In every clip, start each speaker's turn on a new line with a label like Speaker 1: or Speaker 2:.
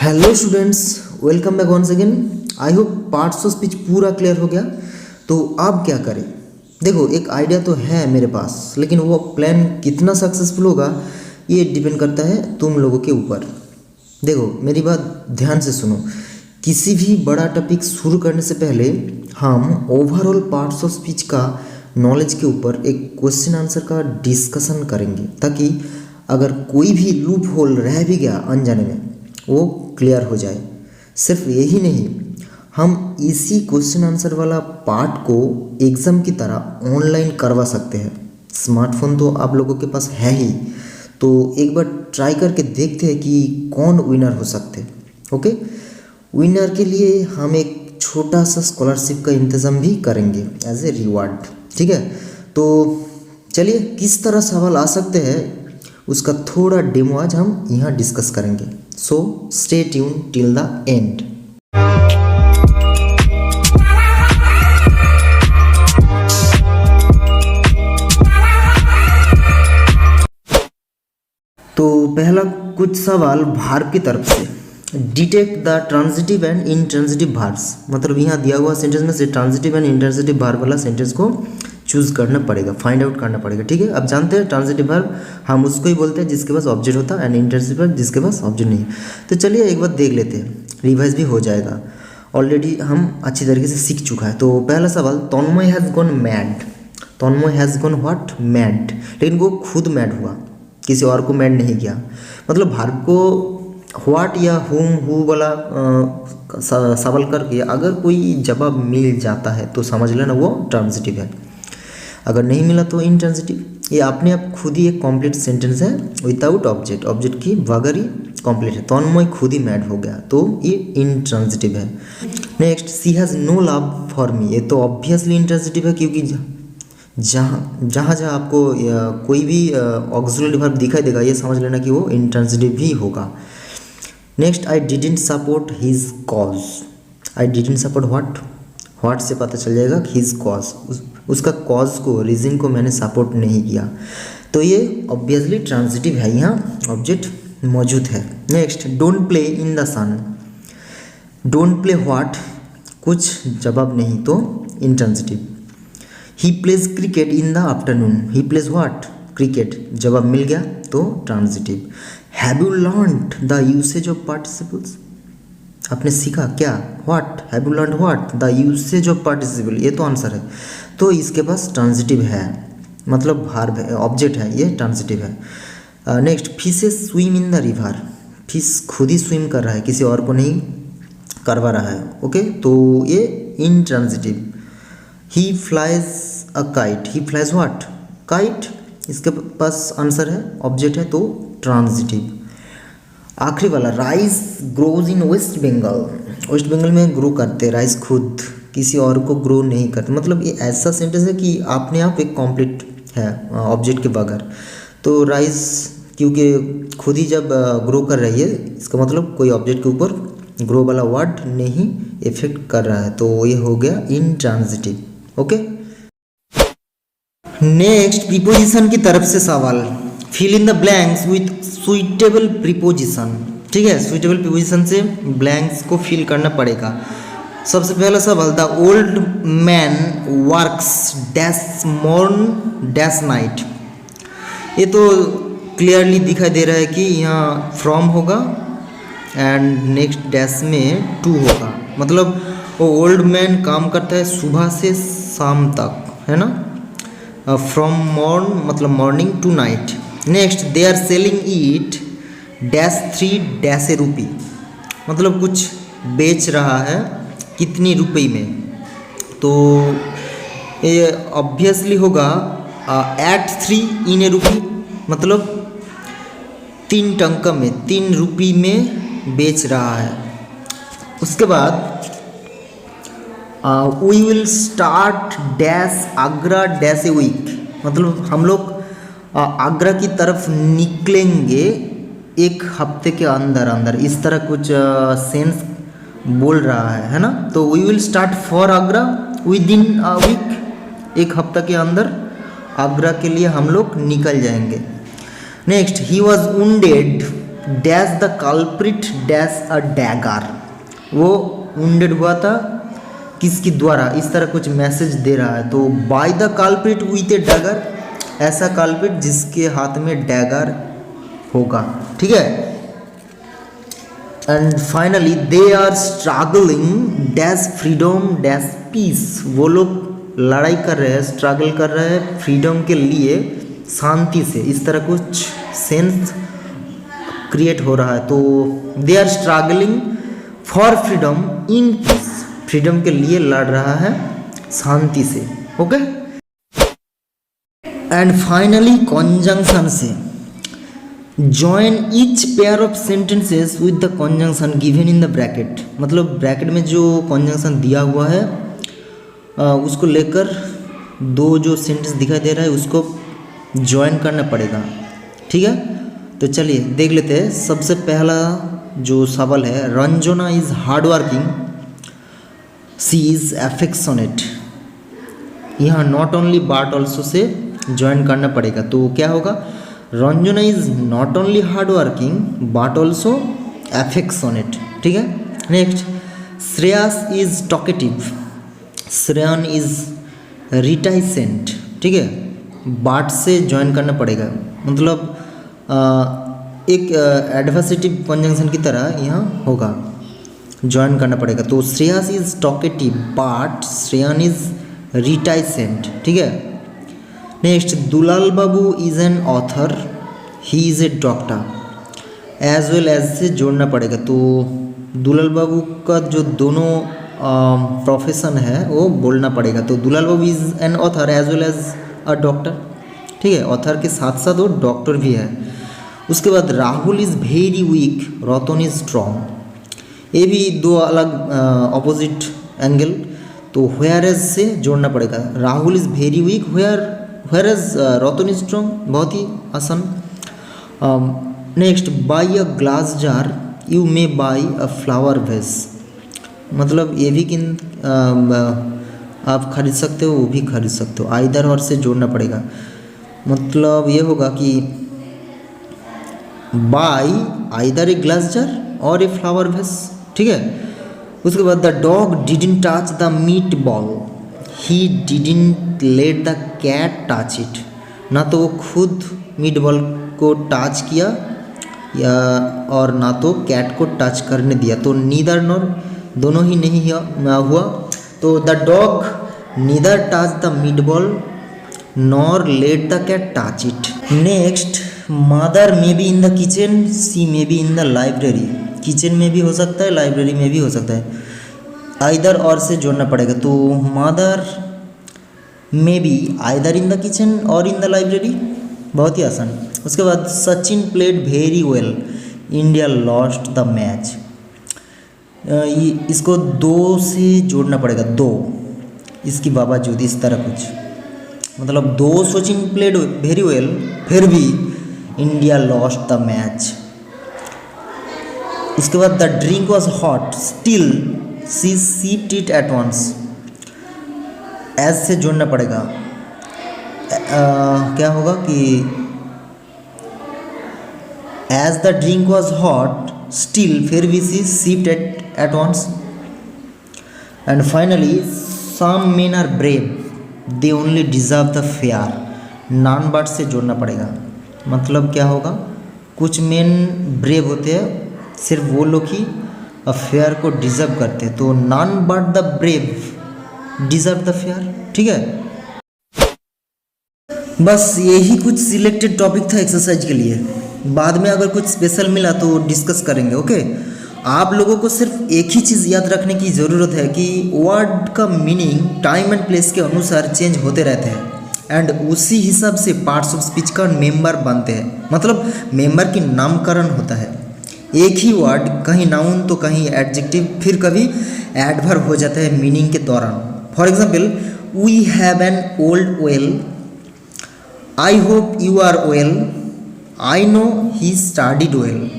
Speaker 1: Hello students, welcome back once again. I hope parts of speech पूरा clear हो गया। तो अब क्या करें? देखो, एक आइडिया तो है मेरे पास, लेकिन वो प्लान कितना सक्सेसफुल होगा ये डिपेंड करता है तुम लोगों के ऊपर। देखो, मेरी बात ध्यान से सुनो। किसी भी बड़ा टॉपिक शुरू करने से पहले हम ओवरऑल पार्ट्स ऑफ स्पीच का नॉलेज के ऊपर एक क्वेश्चन आंसर का डिस्कशन करेंगे, ताकि अगर कोई भी लूप होल रह भी गया अनजाने में वो क्लियर हो जाए। सिर्फ यही नहीं, हम इसी क्वेश्चन आंसर वाला पार्ट को एग्ज़ाम की तरह ऑनलाइन करवा सकते हैं। स्मार्टफोन तो आप लोगों के पास है ही, तो एक बार ट्राई करके देखते हैं कि कौन विनर हो सकते हैं। ओके, विनर के लिए हम एक छोटा सा स्कॉलरशिप का इंतज़ाम भी करेंगे एज ए रिवार्ड। ठीक है, तो चलिए किस तरह सवाल आ सकते हैं उसका थोड़ा डेमो आज हम यहाँ डिस्कस करेंगे। So stay tuned till the end. तो पहला कुछ सवाल भार्ब की तरफ से, detect the transitive and intransitive verbs. मतलब यहाँ दिया हुआ सेंटेंस में से ट्रांजिटिव एंड इंट्रांजिटिव भार्ब वाला सेंटेंस को चूज करना पड़ेगा, फाइंड आउट करना पड़ेगा। ठीक है, अब जानते हैं ट्रांजिटिव वर्ब हम उसको ही बोलते हैं जिसके पास ऑब्जेक्ट होता है, एंड इंट्रांजिटिव वर्ब जिसके पास ऑब्जेक्ट नहीं है। तो चलिए एक बार देख लेते हैं, रिवाइज भी हो जाएगा। ऑलरेडी हम अच्छी तरीके से सीख चुका है। तो पहला सवाल, Tanmay has gone mad. Tanmay has gone what? Mad. लेकिन वो खुद मैड हुआ, किसी और को मैड नहीं किया। मतलब वर्ब को व्हाट या हुम हु वाला सवाल करके अगर कोई जवाब मिल जाता है तो समझ लेना वो ट्रांजिटिव है, अगर नहीं मिला तो इंट्रांजिटिव। ये अपने आप खुद ही एक कॉम्प्लीट सेंटेंस है विदाउट ऑब्जेक्ट, ऑब्जेक्ट की बगैर ही कॉम्प्लीट है। तन्मय खुद ही मैड हो गया, तो ये इंट्रांजिटिव है। Next, she has no love for me. ये तो ऑब्वियसली इंट्रांजिटिव है, क्योंकि जहाँ जहाँ आपको कोई भी ऑक्सिलरी वर्ब दिखाई देगा ये समझ लेना कि वो इंट्रांजिटिव ही होगा। Next, I didn't support his cause. I didn't support what से पता चल जाएगा हिज कॉज, उसका कॉज को, रीज़न को मैंने सपोर्ट नहीं किया, तो ये ऑब्वियसली ट्रांजिटिव है, यहाँ ऑब्जेक्ट मौजूद है। Next, don't play in the sun. Don't play what, कुछ जवाब नहीं तो intransitive. He plays cricket in the afternoon. He plays what? Cricket, जवाब मिल गया तो transitive. Have you learned the usage of participles. आपने सीखा क्या? What? Have you learned what? The usage of participle, ये तो आंसर है, तो इसके पास ट्रांजिटिव है, मतलब वर्ब है, ऑब्जेक्ट है, ये ट्रांजिटिव है। Next, fishes swim in the river. Fish खुद ही स्विम कर रहा है, किसी और को नहीं करवा रहा है। ओके, तो ये intransitive. He flies a kite. He flies what? Kite, इसके पास आंसर है, ऑब्जेक्ट है, तो ट्रांजिटिव। आखिरी वाला, rice grows in West Bengal. West Bengal में ग्रो करते राइस, खुद किसी और को ग्रो नहीं करते। मतलब ये ऐसा सेंटेंस है कि अपने आप एक कॉम्प्लीट है ऑब्जेक्ट के बगैर। तो राइस क्योंकि खुद ही जब ग्रो कर रही है, इसका मतलब कोई ऑब्जेक्ट के ऊपर ग्रो वाला वर्ड नहीं इफेक्ट कर रहा है, तो ये हो गया इंट्रांजिटिव। ओके, नेक्स्ट, प्रीपोजिशन की तरफ से सवाल, fill in the blanks with suitable preposition. ठीक है, सुइटेबल प्रीपोजिशन से ब्लैंक्स को फिल करना पड़ेगा। सबसे पहला सवाल, the old man works dash morn dash night. ये तो क्लियरली दिखाई दे रहा है कि यहाँ फ्रॉम होगा एंड नेक्स्ट डैश में टू होगा। मतलब वो ओल्ड मैन काम करता है सुबह से शाम तक, है ना। फ्रॉम मॉर्न मतलब morning to night. Next, they are selling it dash 3 dash a rupee. मतलब कुछ बेच रहा है कितनी रुपये में, तो ये ऑब्वियसली होगा एट 3 इन ए रुपी, मतलब 3 टंका में, 3 रुपये में बेच रहा है। उसके बाद we will start dash Agra dash a week. मतलब हम लोग आगरा की तरफ निकलेंगे एक हफ्ते के अंदर अंदर, इस तरह कुछ सेंस बोल रहा है ना। तो we will start for Agra within a week, एक हफ्ता के अंदर आगरा के लिए हम लोग निकल जाएंगे। Next, he was wounded dash the culprit dash a dagger, वो वुंडेड हुआ था किसके द्वारा, इस तरह कुछ मैसेज दे रहा है। तो by the culprit with a dagger, ऐसा कल्प्रिट जिसके हाथ में डैगर होगा, ठीक है। And finally they are struggling dash freedom dash peace, वो लोग लड़ाई कर रहे हैं, स्ट्रगल कर रहे हैं फ्रीडम के लिए शांति से, इस तरह कुछ सेंस क्रिएट हो रहा है। तो they are struggling for freedom in peace, freedom के लिए लड़ रहा है शांति से, ओके। एंड फाइनली कॉन्जंक्शन से join each pair of sentences with the conjunction given in the bracket, मतलब ब्रैकेट में जो कॉन्जंक्शन दिया हुआ है उसको लेकर दो जो सेंटेंस दिखाई दे रहा है उसको ज्वाइन करना पड़ेगा, ठीक है। तो चलिए देख लेते हैं। सबसे पहला जो सवाल है, Ranjana is hard working, she is affectionate, यहाँ नॉट ओनली बट ऑल्सो से ज्वाइन करना पड़ेगा। तो क्या होगा, Ranjana is not only hard working but also affectionate, ठीक है। Next, Shreyas is talkative, Shreyan is reticent, ठीक है, बाट से ज्वाइन करना पड़ेगा, मतलब एक एडवर्सेटिव कंजंक्शन की तरह यहाँ होगा, ज्वाइन करना पड़ेगा। तो Shreyas is talkative but Shreyan is reticent, ठीक है। Next, Dulal Babu is an author, he is a doctor, as well as से जोड़ना पड़ेगा। तो दुलाल बाबू का जो दोनों प्रोफेशन है वो बोलना पड़ेगा। तो Dulal Babu is an author as well as a doctor, ठीक है, ऑथर के साथ साथ वो डॉक्टर भी है। उसके बाद Rahul is very weak, Ratan is strong, ये भी दो अलग ऑपोजिट एंगल, तो व्हेयर एज से जोड़ना पड़ेगा। Rahul is very weak whereas Ratan is strong, बहुत ही आसान। Next, buy a glass jar you may buy a flower vase, मतलब ये भी किन आप खरीद सकते हो, वो भी खरीद सकते हो, आइदर और से जोड़ना पड़ेगा। मतलब ये होगा कि buy either a glass jar और ए फ्लावर वेस, ठीक है। उसके बाद the dog didn't touch the meat ball, he didn't let the cat touch it, ना तो वो खुद मीट बॉल को टच किया या और ना तो कैट को टच करने दिया। तो नीदर नॉर, दोनों ही नहीं हुआ। तो the dog neither touch the meat ball nor let the cat touch it. Next, mother may be in the kitchen, she may be in the library, kitchen में भी हो सकता है, लाइब्रेरी में भी हो सकता है, आइदर और से जोड़ना पड़ेगा। तो mother may be either in the kitchen और इन द लाइब्रेरी, बहुत ही आसान। उसके बाद Sachin played very well, India lost the match, इसको दो से जोड़ना पड़ेगा, दो इसके बावजूद, इस तरह कुछ, मतलब दो सचिन प्लेड वेरी वेल फिर भी इंडिया लॉस्ट द मैच। उसके बाद the drink was hot still she sipped it at once, as से जोड़ना पड़ेगा। क्या होगा कि as the drink was hot still फिर भी she sipped at once. And finally some men are brave they only deserve the fair, none but से जोड़ना पड़ेगा। मतलब क्या होगा, कुछ मेन ब्रेव होते हैं, सिर्फ वो लोग ही फेयर को डिजर्व करते हैं। तो non but the brave deserve the fair, ठीक है। बस यही कुछ सिलेक्टेड टॉपिक था एक्सरसाइज के लिए, बाद में अगर कुछ स्पेशल मिला तो डिस्कस करेंगे, ओके। आप लोगों को सिर्फ एक ही चीज़ याद रखने की ज़रूरत है कि वर्ड का मीनिंग टाइम एंड प्लेस के अनुसार चेंज होते रहते हैं, एंड उसी हिसाब से पार्ट्स ऑफ स्पीच का मेंबर बनते हैं, मतलब मेंबर की नामकरण होता है। एक ही वर्ड कहीं नाउन तो कहीं एडजेक्टिव, फिर कभी एडवर्ब हो जाता है मीनिंग के दौरान। For example, we have an old well, I hope you are well, I know he studied well.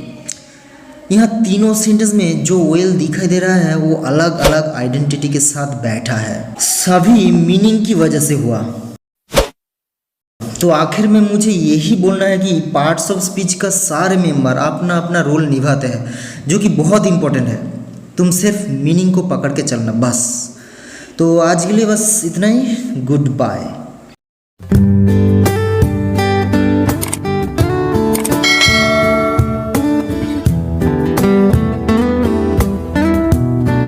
Speaker 1: यहाँ तीनों सेंटेंस में जो वेल दिखाई दे रहा है वो अलग अलग आइडेंटिटी के साथ बैठा है, सभी मीनिंग की वजह से हुआ। तो आखिर में मुझे यही बोलना है कि पार्ट्स ऑफ स्पीच का सारे मेंबर अपना अपना रोल निभाते हैं, जो कि बहुत इंपॉर्टेंट है। तुम सिर्फ मीनिंग को पकड़ के चलना बस। तो आज के लिए बस इतना ही। Good bye.